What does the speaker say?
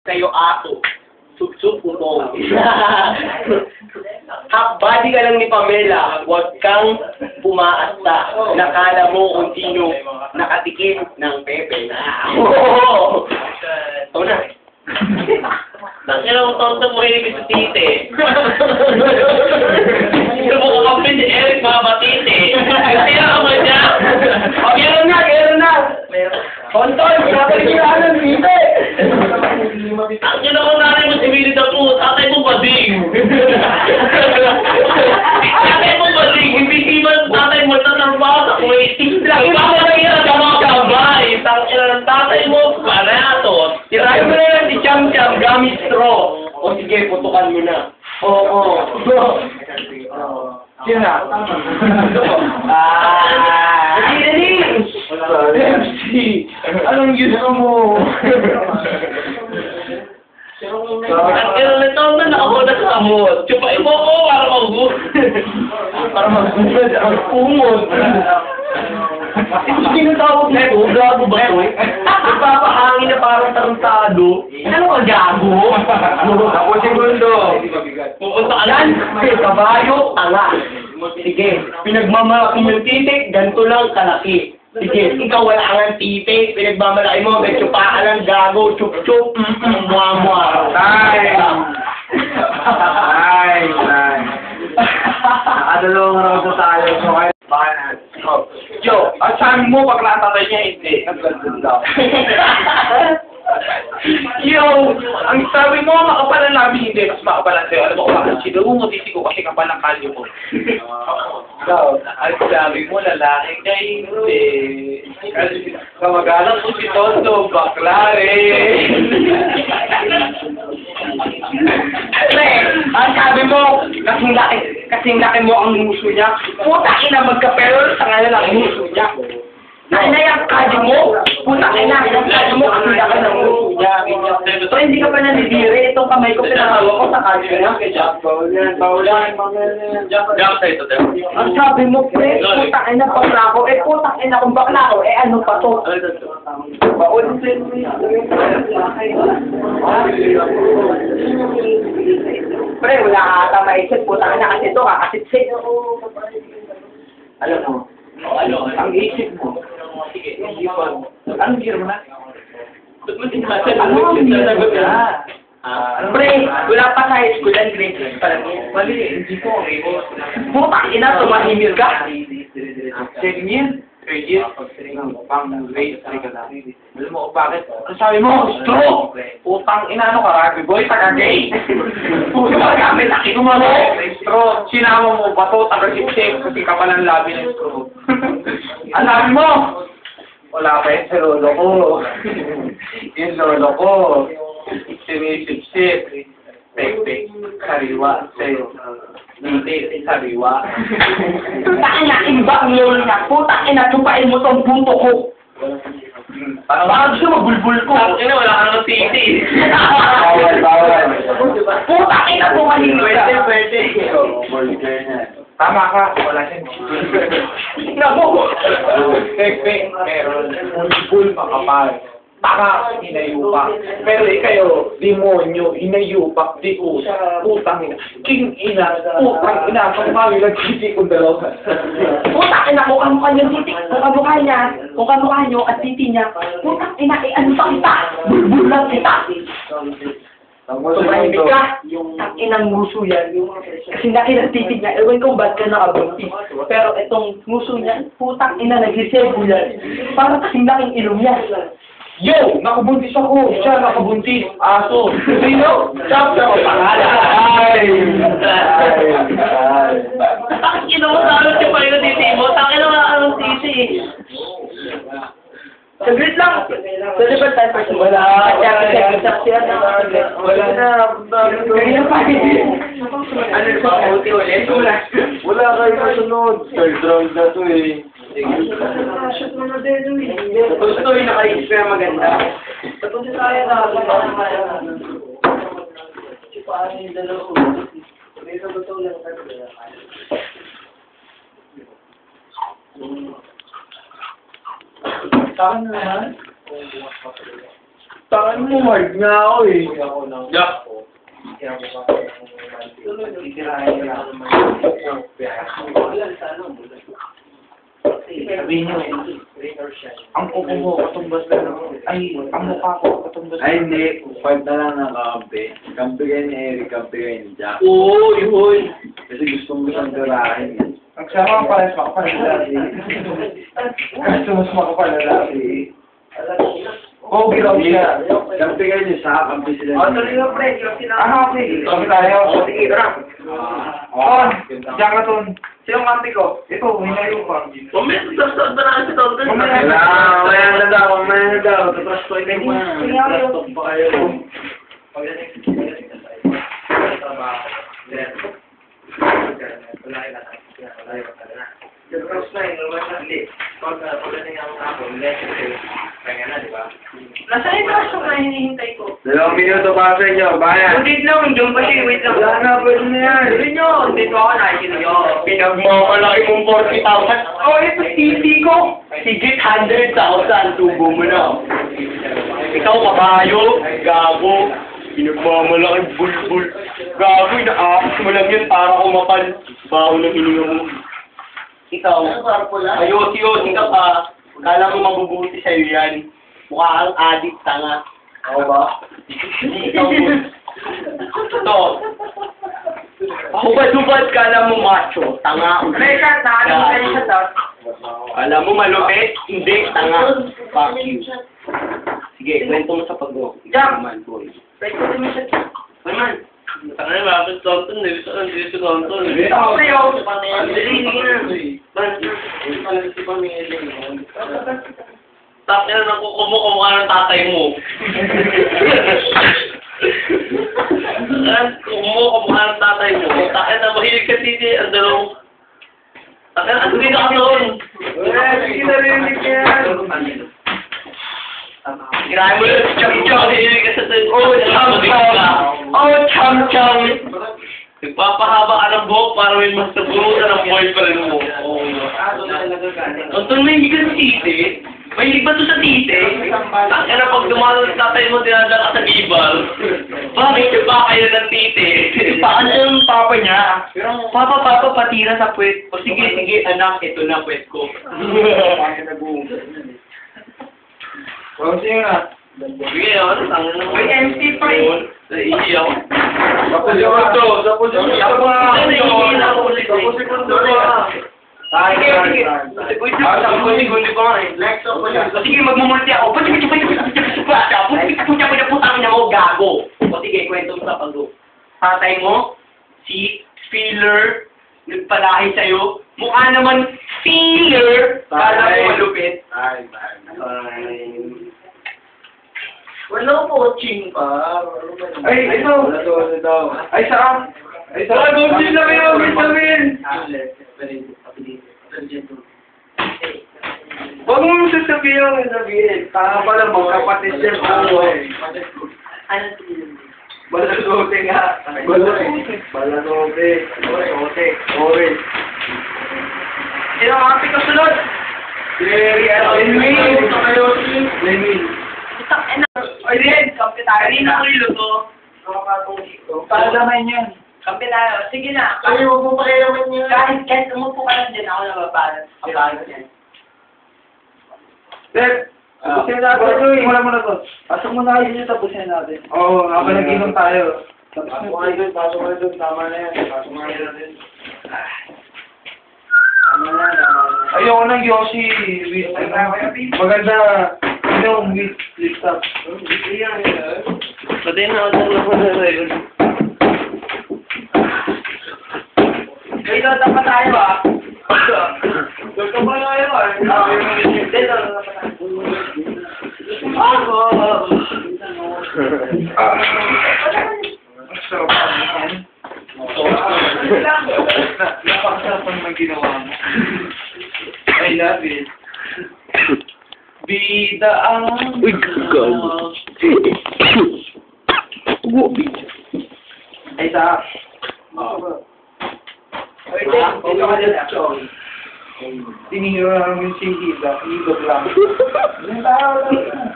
Sa'yo aso. Sup-sup utong. Half-body ka lang ni Pamela, huwag kang pumaasta. Nakala mo kung sino nakatikim ng pepe. Oo! Ito na. Tangin ang tonto mo rin sa tite. Ito mo kakampi si Eric mga batite. Kasi ako mo siya. Gano'n na! Tonton, pinapalikilaan ng tite! Tangin ako nanay mo si Willie the Pooh. Tatay mo bading. Tatay mo bading. Hindi siman tatay mo tatrabaho sa Kuwait. Ipapalagyan ka mga kabay. Tangin ng tatay mo panatos. Tirahin mo na lang si Cham-Cham gamit straw. O sige, putukan mo na. Oo. Sino na? Dali! MC! Anong gusto mo? Ang ilalitaw na nakabuna sa amot. Chupain mo ko para mag-book. Para mag-bugad ang umod. Ito sinatawag na ito, gago ba ito? Nagpapahangin na parang tarantado. Ano ka, gago? Ako segundo. Pupunta ka lang. Kabayo, tanga. Sige, pinagmamalaki yung titik, ganito lang kalaki. Sige, ikaw wala kang titik, pinagmamalaki mo, may tsupa ka lang, gago, chup-chup, muwa-muwa. Ay. Nakadalawang round na tayo. So, kayo, baka na. Yo, at sabi mo, pag natatay niya, hindi. Naglandun daw. Yo, ang sabi mo, makapal ang labi, hindi. Mas makapal ang sa'yo. Alam mo kung bakit sino mo, titi ko kasi kapal ang kalyo mo. Ang sabi mo, lalaki ka hindi. Kamagalang ko si Tondo, baklare. Ang sabi mo, kasing laki mo ang muso niya. Puta ina, magka-pero sa ngayon ang muso niya. Yung kadi mo, puta ina, yung kadi mo, kasing laki ng muso niya. So, hindi ka pa nanidiri. Itong kamay ko, pinakawa ko sa kadi niya. Bawlan, mga Jump sa ito, Teo. Ang sabi mo, pre, puta ina, bakla ko. Puta ina, kung bakla ko, ano pa to? Paulitin mo yan. Pre, wala ka ata maisip. Puta ina, kasi ito, kakasitsik. Alam mo, ang isip mo, anong year mo na? Ano ang year mo na? Pre, wala pa sa high school and grade 6 pa lang yan. Mali, hindi ko. Puta ina, tumahimil ka. Second year? Third year? Pang grade 3 ka na. Alam mo kung bakit? Ang sabi mo, stroke! Putang ina, ano ka, Rabi Boy? Taga-gay! Puta, kami laki ko mo! Stroke! Sinama mo, bato, taga-sip-sip, kasi kapal ang labi ng stroke. Ang sabi mo! Wala pa yun sa lolo ko. Yung lolo ko, sinisip-sip. Pek-pek, sariwa, sa'yo. Hindi, sariwa. Puta ina, iba ang lolo niya. Puta ina, tupain mo tong puto ko. Baka gusto magbulbul ko. Tangin na, wala ka naman titi. Bawal. Puta ina, tumahimil ka. Tama ka, wala siyang Nako. Pek-pek, meron. Full makapal. Taka, hinayupak. Pero kayo, demonyo, hinayupak, di usa, putang ina. King ina, putang ina, pag mami nagtiti kong dalawa. Puta ina, mukha niya titik. Mukha niyo at titi niya. Puta ina, ano pa kita? Bulbul lang kita. Tumahimik ka. Ang inang nguso yan. Kasi ng titig niya. Ewan kung ba't ka nakabuntis. Pero itong nguso niya, putang ina, nag-reserve yan. Parang kasing laking ilong niya. Yo! Nakabuntis ako! Siya nakabuntis! Aso! Sino? Chap ako! Ay! Tangin mo sa alam siya pa yung titi mo. Tangin na wala ka ng titi. Saglit lang. Sa liban tayo pa siya. Wala. Wala na. Ganyan pa. Ano pa? Ulti ulit. Wala kayo kasunod! Third round na to eh. Shoot mo na din. Gusto yung nakaisip na maganda. Tapos tayo na. Paano yung dalawa? May sabato lang. Saan na naman? Tangan mo, hard nga ako eh. Yeah. Sabihin nyo eh, ang kuko mo, katumbas na lang. Ay, ang mukha ko, katumbas na Ay, hindi. 5 na lang ng kampi. Kampi kayo ni Eric, kampi kayo ni Jack. Uy, uy. Kasi gusto mo siyang garahin eh. Nagsama ka pala sa makapal na lalaki. Gusto mo sa makapal na lalaki. Pogi raw siya. Kampi kayo ni Sa, kampi sila O, tuloy mo, pre. Yung sinabi. Ah, okay. Kami tayo. Sige, tara. On! Diyan ka, Ton. Sinong kampi ko? Ito, hinayo pa. Mamaya, sasad na lang si Tonton. Mamaya na daw. Tapos ko ito mo. Laptop pa kayo. Nasaan yung kaso na hinihintay ko? 2 minuto para sa inyo, bayan. Wait lang, dyan pa siya. Wait lang. Wala na, pwede na yan. Sabi nyo, dito ako nakikita nyo. Pinagmamalaki mong 40,000. Oh, ito TV ko. Higit 100,000. Tubo mo na. Ikaw, kabayo. Gago. Pinagmamalaki bulbul. Gago, inaakos mo lang yan para kumapal. Baho ng hininga mo. Ikaw, ayos-yos ka pa. Kala mo mabubuti sa'yo yan. Mukha kang addict, tanga. Ako ba? Ikaw, ito. Hubad-hubad ka lang mo macho, tanga. Teka, nakalim ka rin siya to. Alam mo malupit, hindi, tanga. Fuck you. Sige, kwento mo sa pag-go. Jump! Man, boy. Wait ko din siya. Naman. Tanga na, bakit Tonton? Hindi si Tonton. Ako sa'yo. Tapos na kumukha ng tatay mo. Kumukha ng tatay mo. Takay na mahilig ka titi, ang dalawang. Takay na, hindi ka doon. Kinahin mo lang, cham-cham, hilig ka sa tayo. Oh, cham-cham. Oh, cham-cham. Nagpapahaba ka ng buhok para may mas naburutan ng boyfriend mo. Tonton, may hindi ka sa titi. Mahilig ba ito sa titi? Kaya na pag dumalo sa tatay mo, dinadala ka sa gibal. Bakit ba kayo ng titi? Paano yung papa niya? Papa, patira sa puwet. O sige, anak, ito na puwet ko. Huwag siya na. Sige, ano, tangin na mo. May MC pa eh. Naiiyaw. Tapos yung ito. Tapos yung ito. Sige, magmumulti ako. Putang na mo, gago. O sige, kwento mo sa pag-go. Tatay mo, si Filler, nagpalahi sa'yo. Mukha naman Filler. Kala mo malupit. Wala po, ching pa. Ay, ito. Ay, saan? Ay, saan? Gawin na kayo, sabihin. Huwag mo sasabihin. Tama pala, magkapatid siya. Ano? Balanote nga. Balanote. Orange. Sino ang happy kasunod? Lenmin. Isang ena. Oy, Red, kampi tayo. Kanina ko iluto. Para naman yan. Kampi tayo. Sige na. Ay, huwag mo pa kayo naman yan. Kahit umupo ka lang dyan, ako nababalance. Kabalance yan. Dad, tapusin natin. Wala mo na to. Pasok mo na kayo tapusin natin. Oo, habang nag-inom tayo. Pasok mo kayo doon. Tama na yan. Pasok mo kayo natin. Tama na. Ayoko ng Yoshi with maganda yung with lipstop. Pati na ako na record. Dito, dapat tayo ah. Dito ba tayo ah? Dito, dapat tayo. Ang sarap naman. Napakasarap ang ginawa mo. I love it. Bida ang... Uy, gago. Ay, sa... Wait, dito ka dyan. Tinihira namin si Hida. Hidog lang. Yung tao lang.